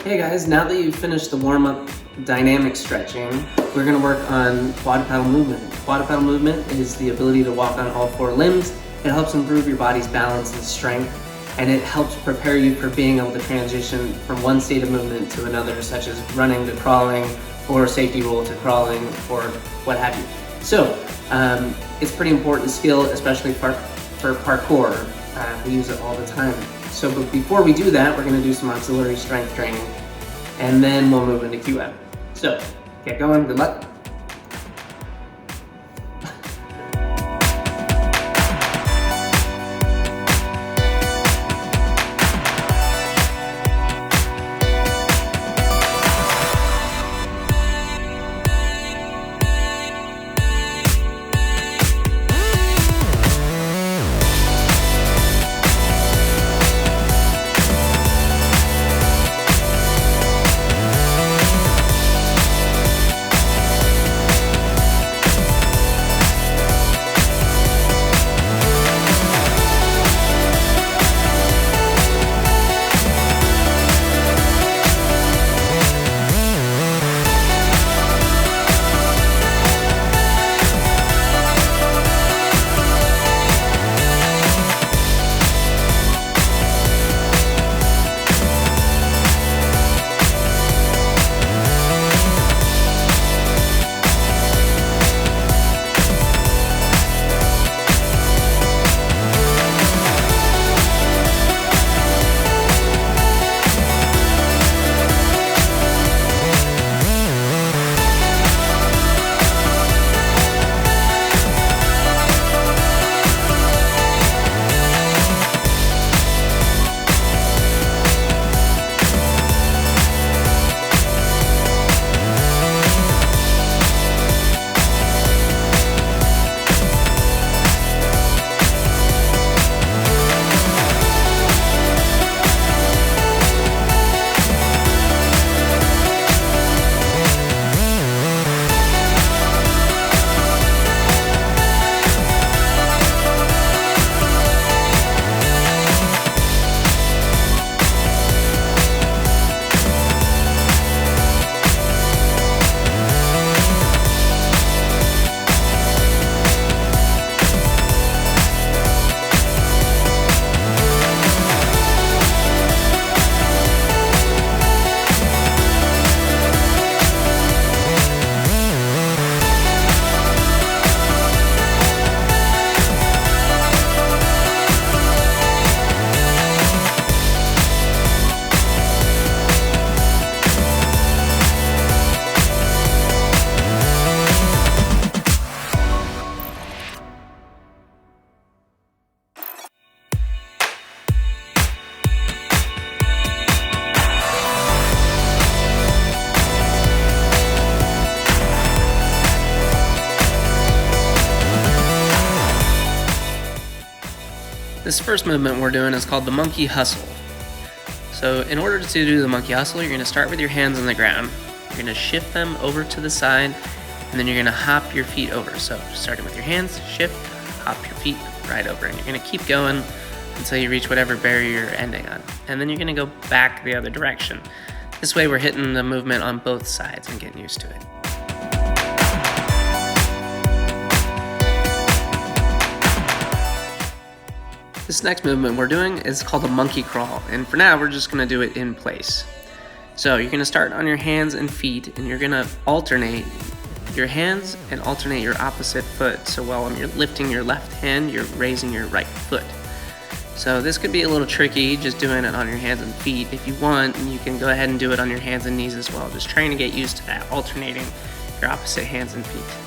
Hey guys, now that you've finished the warm-up dynamic stretching, we're going to work on quadrupedal movement. Quadrupedal movement is the ability to walk on all four limbs. It helps improve your body's balance and strength, and it helps prepare you for being able to transition from one state of movement to another, such as running to crawling, or safety roll to crawling, or what have you. So, it's a pretty important skill, especially for parkour. We use it all the time. So, but before we do that, we're going to do some auxiliary strength training, and then we'll move into QM. So, get going, good luck. This first movement we're doing is called the monkey hustle. So in order to do the monkey hustle, you're going to start with your hands on the ground. You're going to shift them over to the side, and then you're going to hop your feet over. So starting with your hands, shift, hop your feet right over, and you're going to keep going until you reach whatever barrier you're ending on. And then you're going to go back the other direction. This way we're hitting the movement on both sides and getting used to it. This next movement we're doing is called a monkey crawl, and for now we're just going to do it in place. So you're going to start on your hands and feet, and you're going to alternate your hands and alternate your opposite foot. So while you're lifting your left hand, you're raising your right foot. So this could be a little tricky, just doing it on your hands and feet. If you want, you can go ahead and do it on your hands and knees as well, just trying to get used to that, alternating your opposite hands and feet.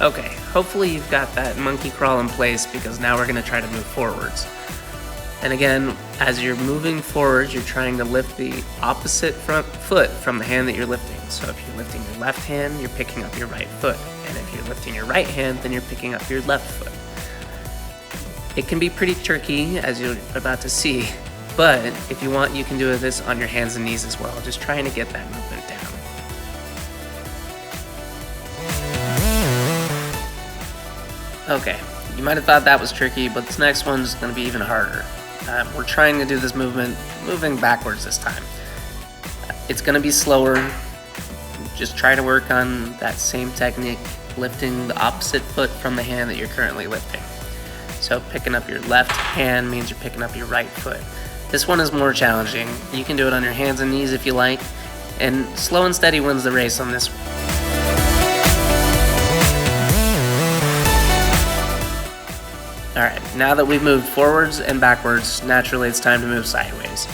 Okay, hopefully you've got that monkey crawl in place, because now we're going to try to move forwards. And again, as you're moving forward, you're trying to lift the opposite front foot from the hand that you're lifting. So if you're lifting your left hand, you're picking up your right foot. And if you're lifting your right hand, then you're picking up your left foot. It can be pretty tricky, as you're about to see, but if you want, you can do this on your hands and knees as well, just trying to get that movement down. Okay, you might have thought that was tricky, but this next one's going to be even harder. We're trying to do this movement moving backwards this time. It's going to be slower. Just try to work on that same technique, lifting the opposite foot from the hand that you're currently lifting. So picking up your left hand means you're picking up your right foot. This one is more challenging. You can do it on your hands and knees if you like, and slow and steady wins the race on this one. Alright, now that we've moved forwards and backwards, naturally it's time to move sideways.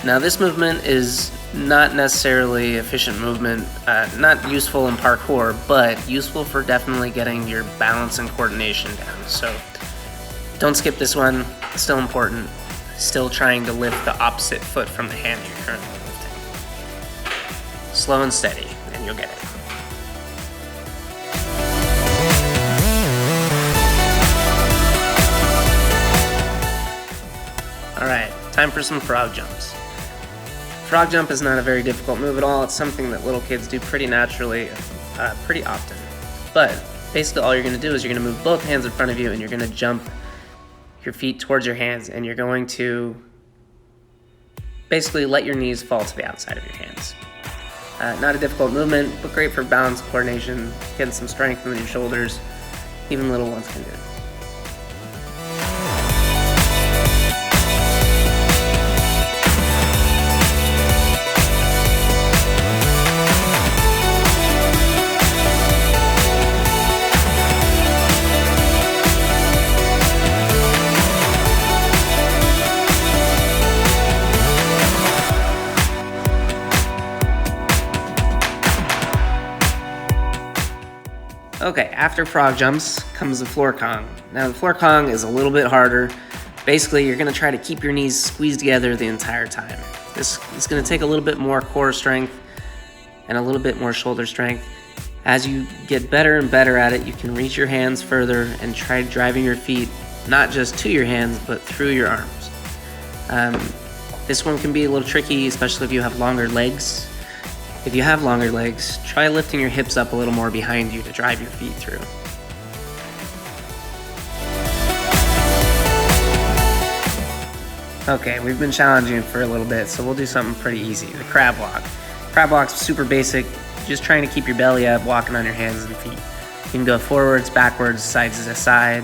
Now this movement is not necessarily efficient movement, not useful in parkour, but useful for definitely getting your balance and coordination down. So don't skip this one, it's still important. Still trying to lift the opposite foot from the hand you're currently lifting. Slow and steady, and you'll get it. Alright, time for some frog jumps. Frog jump is not a very difficult move at all. It's something that little kids do pretty naturally, pretty often. But basically all you're going to do is you're going to move both hands in front of you and you're going to jump your feet towards your hands, and you're going to basically let your knees fall to the outside of your hands. Not a difficult movement, but great for balance, coordination, getting some strength in your shoulders. Even little ones can do it. Okay, after frog jumps comes the floor Kong. Now the floor Kong is a little bit harder. Basically, you're gonna try to keep your knees squeezed together the entire time. This is gonna take a little bit more core strength and a little bit more shoulder strength. As you get better and better at it, you can reach your hands further and try driving your feet not just to your hands, but through your arms. This one can be a little tricky, especially if you have longer legs. If you have longer legs, try lifting your hips up a little more behind you to drive your feet through. Okay, we've been challenging it for a little bit, so we'll do something pretty easy. The crab walk. Crab walk's super basic, just trying to keep your belly up, walking on your hands and feet. You can go forwards, backwards, sides to side,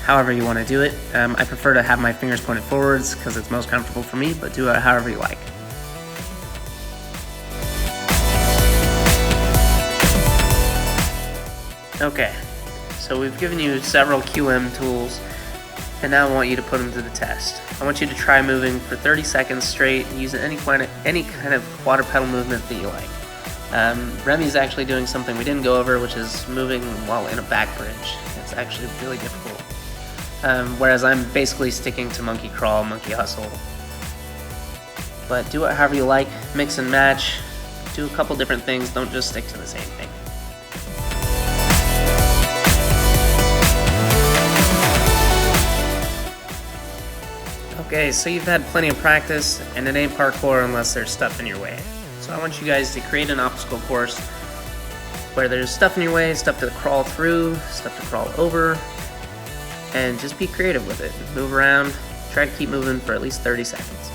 however you want to do it. I prefer to have my fingers pointed forwards because it's most comfortable for me, but do it however you like. Okay, so we've given you several QM tools, and now I want you to put them to the test. I want you to try moving for 30 seconds straight, using any kind of quadrupedal movement that you like. Remy's actually doing something we didn't go over, which is moving while in a back bridge. It's actually really difficult. Whereas I'm basically sticking to monkey crawl, monkey hustle. But do it however you like, mix and match, do a couple different things, don't just stick to the same thing. Okay, so you've had plenty of practice, and it ain't parkour unless there's stuff in your way. So I want you guys to create an obstacle course where there's stuff in your way, stuff to crawl through, stuff to crawl over, and just be creative with it. Move around, try to keep moving for at least 30 seconds.